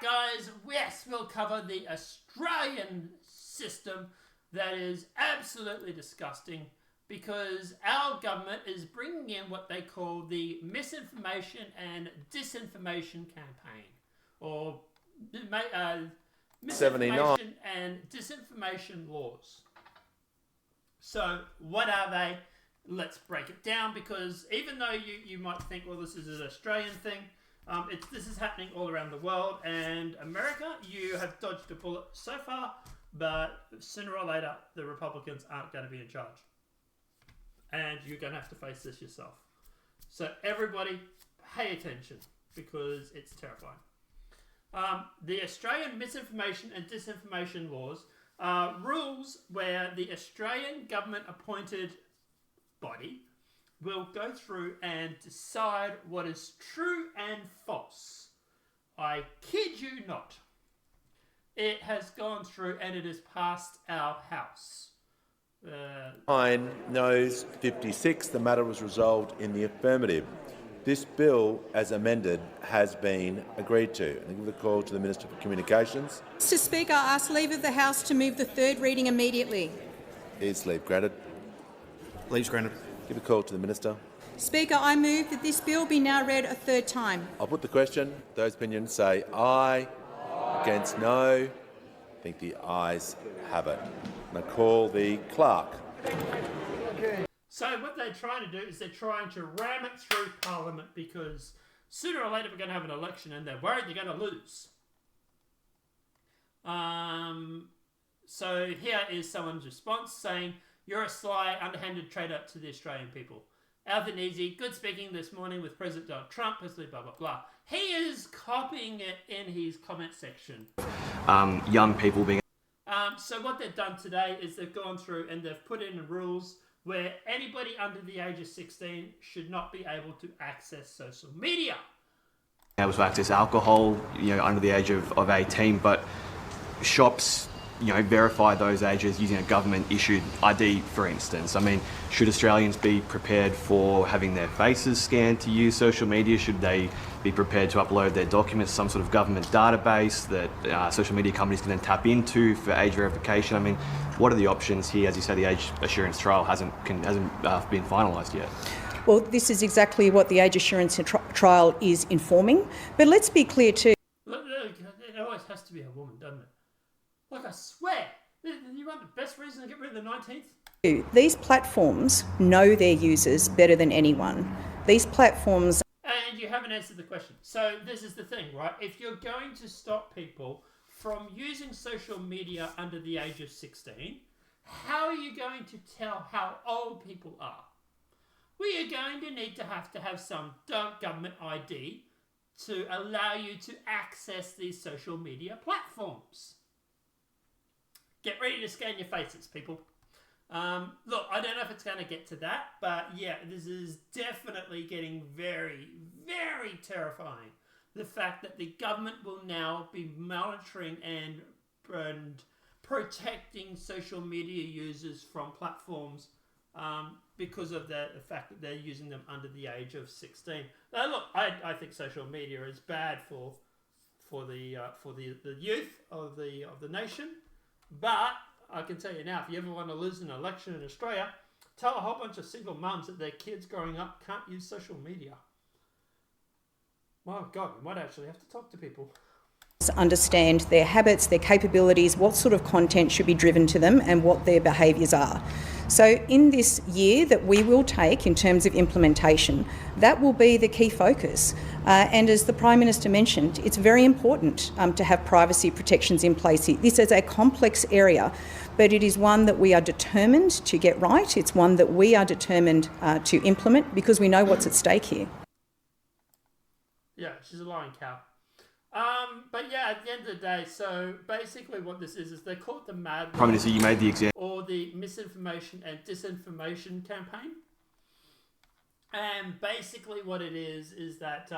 Alright guys, yes, we'll cover the Australian system that is absolutely disgusting because our government is bringing in what they call the Misinformation and Disinformation campaign, or Misinformation and Disinformation laws. So what are they? Let's break it down, because even though you might think, well, this is an Australian thing, this is happening all around the world, and America, you have dodged a bullet so far, but sooner or later, the Republicans aren't going to be in charge. And you're going to have to face this yourself. So everybody, pay attention, because it's terrifying. The Australian Misinformation and Disinformation laws are rules where the Australian government-appointed body will go through and decide what is true and false. I kid you not. It has gone through and it has passed our house. 9 noes 56. The matter was resolved in the affirmative. This bill, as amended, has been agreed to. I give the call to the Minister for Communications. Mr. Speaker, I ask leave of the House to move the third reading immediately. Is leave granted? Leave's granted. Give a call to the Minister. Speaker, I move that this bill be now read a third time. I'll put the question. Those opinions say aye. Against no. I think the ayes have it. And I call the clerk. So what they're trying to do is they're trying to ram it through Parliament, because sooner or later we're going to have an election and they're worried they're going to lose. So here is someone's response saying, "You're a sly, underhanded traitor to the Australian people. Ethe, good speaking this morning with President Donald Trump, personally, blah, blah, blah." He is copying it in his comment section. Young people being... So what they've done today is they've gone through and they've put in rules where anybody under the age of 16 should not be able to access social media. Able to access alcohol, under the age of 18, but shops, verify those ages using a government-issued ID, for instance. I mean, should Australians be prepared for having their faces scanned to use social media? Should they be prepared to upload their documents to some sort of government database that social media companies can then tap into for age verification? I mean, what are the options here? As you say, the age assurance trial hasn't been finalised yet. Well, this is exactly what the age assurance trial is informing. But let's be clear too. Look, it always has to be a woman, doesn't it? Like, I swear, you want the best reason to get rid of the 19th? These platforms know their users better than anyone. These platforms... And you haven't answered the question. So this is the thing, right? If you're going to stop people from using social media under the age of 16, how are you going to tell how old people are? Well, you're going to need to have some government ID to allow you to access these social media platforms. Get ready to scan your faces, people. Look, I don't know if it's going to get to that, but yeah, this is definitely getting very, very terrifying. The fact that the government will now be monitoring and protecting social media users from platforms because of the fact that they're using them under the age of 16. Now, look, I think social media is bad for the youth of the nation. But I can tell you now, if you ever want to lose an election in Australia, tell a whole bunch of single mums that their kids growing up can't use social media. My God, we might actually have to talk to people. Understand their habits, their capabilities, what sort of content should be driven to them and what their behaviours are. So in this year that we will take in terms of implementation, that will be the key focus. And as the Prime Minister mentioned, it's very important to have privacy protections in place. This is a complex area, but it is one that we are determined to get right. It's one that we are determined to implement because we know what's at stake here. Yeah, she's a lying cow. But yeah, at the end of the day, so basically what this is they call it the MAD Prime Minister, you made the example, or the Misinformation and Disinformation campaign. And basically what it is that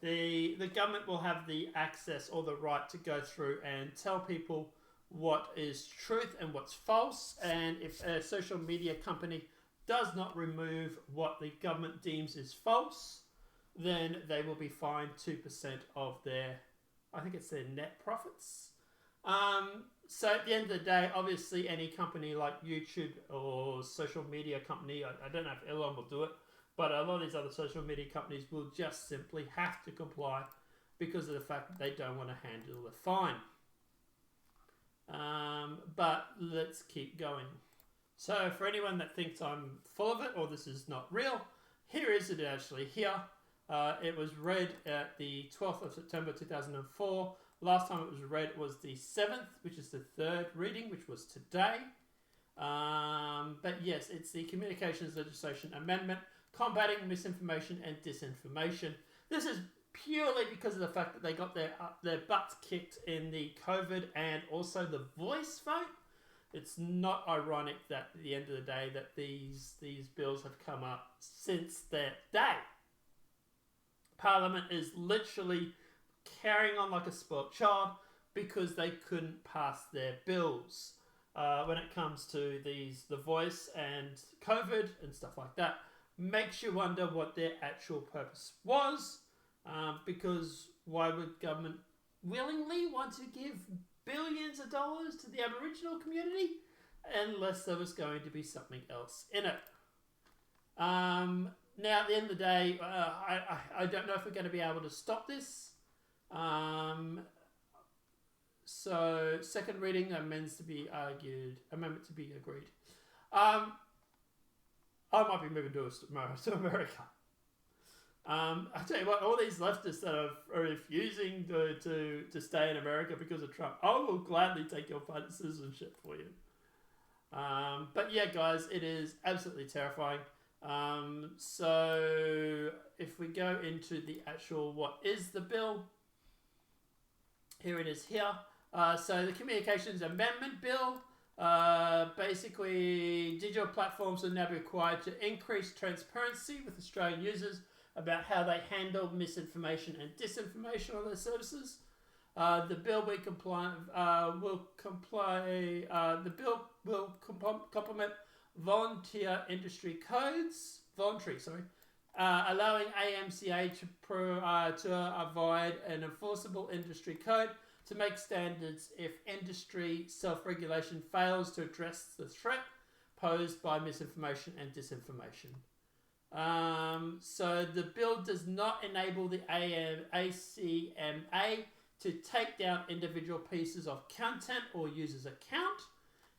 the government will have the access or the right to go through and tell people what is truth and what's false. And if a social media company does not remove what the government deems is false, then they will be fined 2% of their I think it's their net profits. So at the end of the day, obviously any company like YouTube or social media company, I don't know if Elon will do it, but a lot of these other social media companies will just simply have to comply because of the fact that they don't want to handle the fine. But let's keep going. So for anyone that thinks I'm full of it or this is not real, here is it actually here. It was read at the 12th of September 2004. Last time it was read was the 7th, which is the third reading, which was today. But yes, it's the Communications Legislation Amendment, Combating Misinformation and Disinformation. This is purely because of the fact that they got their butts kicked in the COVID and also the voice vote. It's not ironic that at the end of the day that these bills have come up since that day. Parliament is literally carrying on like a spoilt child because they couldn't pass their bills. When it comes to the voice and COVID and stuff like that, makes you wonder what their actual purpose was, because why would government willingly want to give billions of dollars to the Aboriginal community unless there was going to be something else in it? Now, at the end of the day, I don't know if we're going to be able to stop this. So, second reading, amendment to be agreed. I might be moving to America. I tell you what, all these leftists that are refusing to stay in America because of Trump, I will gladly take your part of citizenship for you. But yeah, guys, it is absolutely terrifying. So if we go into the actual what is the bill, here it is here. So the Communications Amendment Bill, basically digital platforms will now be required to increase transparency with Australian users about how they handle misinformation and disinformation on their services. The bill will complement voluntary industry codes, allowing AMCA to provide an enforceable industry code to make standards if industry self-regulation fails to address the threat posed by misinformation and disinformation. So the bill does not enable the ACMA to take down individual pieces of content or users' account.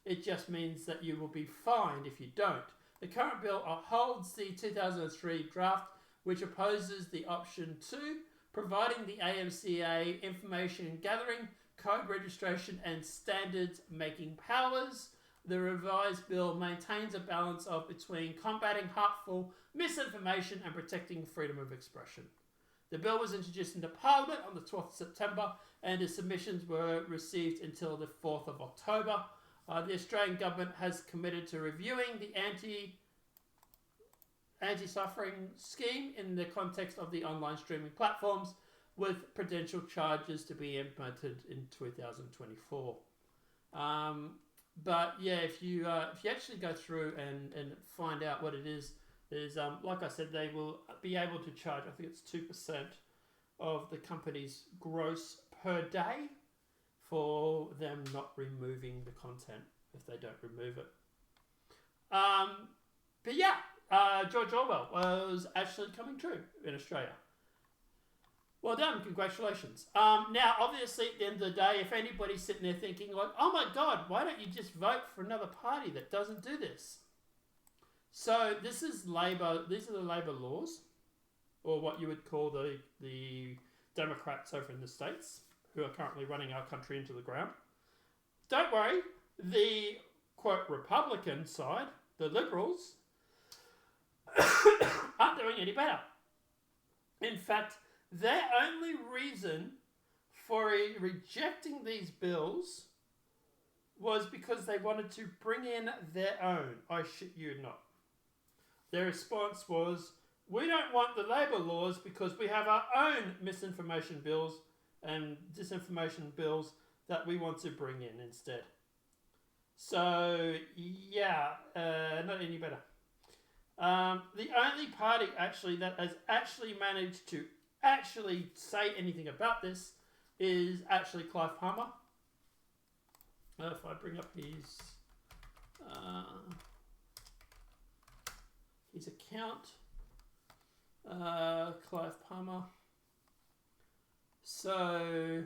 It just means that you will be fined if you don't. The current bill upholds the 2003 draft, which opposes the option 2, providing the AMCA information gathering, code registration and standards making powers. The revised bill maintains a balance between combating harmful misinformation and protecting freedom of expression. The bill was introduced into Parliament on the 12th of September and its submissions were received until the 4th of October. The Australian government has committed to reviewing the anti-suffering scheme in the context of the online streaming platforms, with potential charges to be implemented in 2024. But yeah, if you actually go through and find out what it is, like I said, they will be able to charge, I think it's 2% of the company's gross per day for them not removing the content if they don't remove it. But yeah, George Orwell was actually coming true in Australia. Well done, congratulations. Now, obviously, at the end of the day, if anybody's sitting there thinking like, oh my God, why don't you just vote for another party that doesn't do this? So this is Labor. These are the Labor laws, or what you would call the Democrats over in the States, who are currently running our country into the ground. Don't worry, the quote Republican side, the Liberals, aren't doing any better. In fact, their only reason for rejecting these bills was because they wanted to bring in their own. I shit you not. Their response was, we don't want the Labor laws because we have our own misinformation bills and disinformation bills that we want to bring in instead. So, yeah, not any better. The only party actually that has actually managed to actually say anything about this is actually Clive Palmer. If I bring up his account, Clive Palmer. So,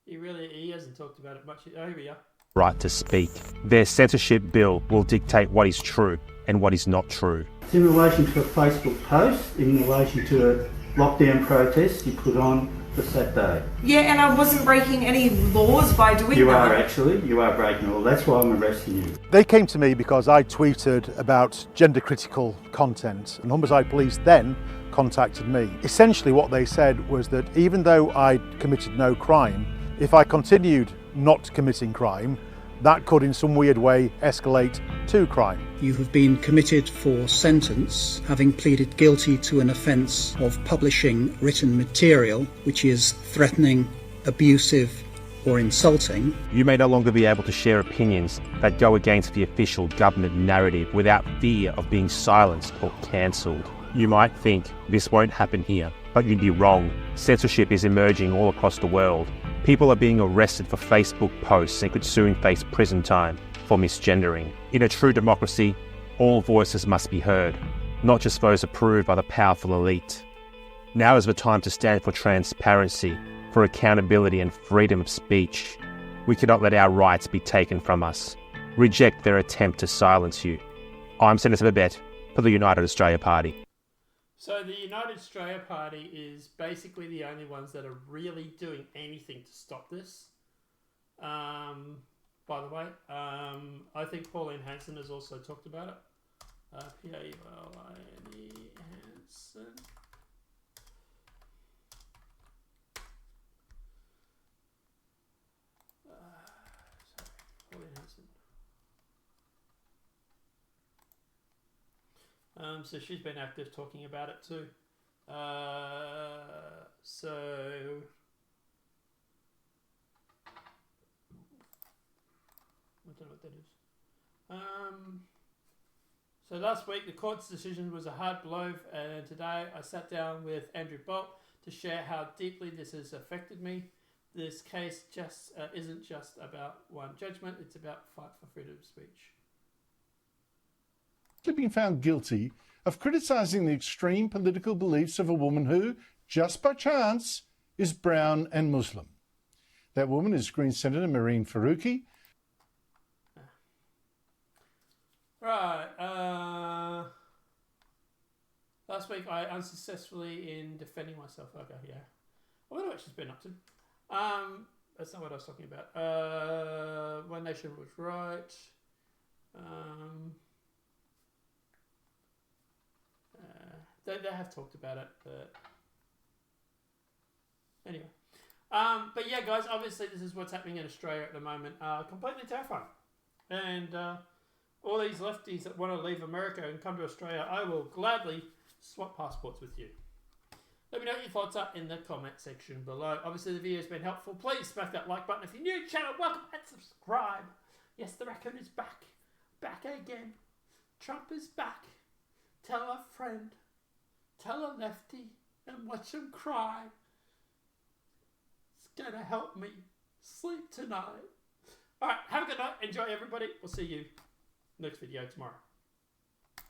he hasn't talked about it much. Oh, here we are. Right to speak. Their censorship bill will dictate what is true and what is not true. It's in relation to a Facebook post, in relation to a lockdown protest you put on for Saturday. Yeah, and I wasn't breaking any laws by doing that. You are actually. You are breaking the law. That's why I'm arresting you. They came to me because I tweeted about gender-critical content, and Humberside Police then contacted me. Essentially what they said was that even though I'd committed no crime, if I continued not committing crime, that could in some weird way escalate to crime. You have been committed for sentence, having pleaded guilty to an offence of publishing written material which is threatening, abusive or insulting. You may no longer be able to share opinions that go against the official government narrative without fear of being silenced or cancelled. You might think this won't happen here, but you'd be wrong. Censorship is emerging all across the world. People are being arrested for Facebook posts and could soon face prison time for misgendering. In a true democracy, all voices must be heard, not just those approved by the powerful elite. Now is the time to stand for transparency, for accountability and freedom of speech. We cannot let our rights be taken from us. Reject their attempt to silence you. I'm Senator Babette for the United Australia Party. So the United Australia Party is basically the only ones that are really doing anything to stop this. By the way, I think Pauline Hanson has also talked about it. Pauline Hanson. Pauline Hanson. So she's been active talking about it too. So I don't know what that is. So last week the court's decision was a hard blow, and today I sat down with Andrew Bolt to share how deeply this has affected me. This case just isn't just about one judgment; it's about fight for freedom of speech. Been found guilty of criticising the extreme political beliefs of a woman who, just by chance, is brown and Muslim. That woman is Green Senator Mehreen Faruqi. Right. Last week I unsuccessfully in defending myself. Okay, yeah. I wonder what she's been up to. That's not what I was talking about. One Nation was right. They have talked about it, but anyway. But yeah, guys, obviously this is what's happening in Australia at the moment. Completely terrifying. And all these lefties that want to leave America and come to Australia, I will gladly swap passports with you. Let me know what your thoughts are in the comment section below. Obviously the video has been helpful. Please smack that like button if you're new to the channel. Welcome and subscribe. Yes, the raccoon is back. Back again. Trump is back. Tell a friend. Tell a lefty and watch him cry. It's going to help me sleep tonight. Alright, have a good night. Enjoy, everybody. We'll see you next video tomorrow.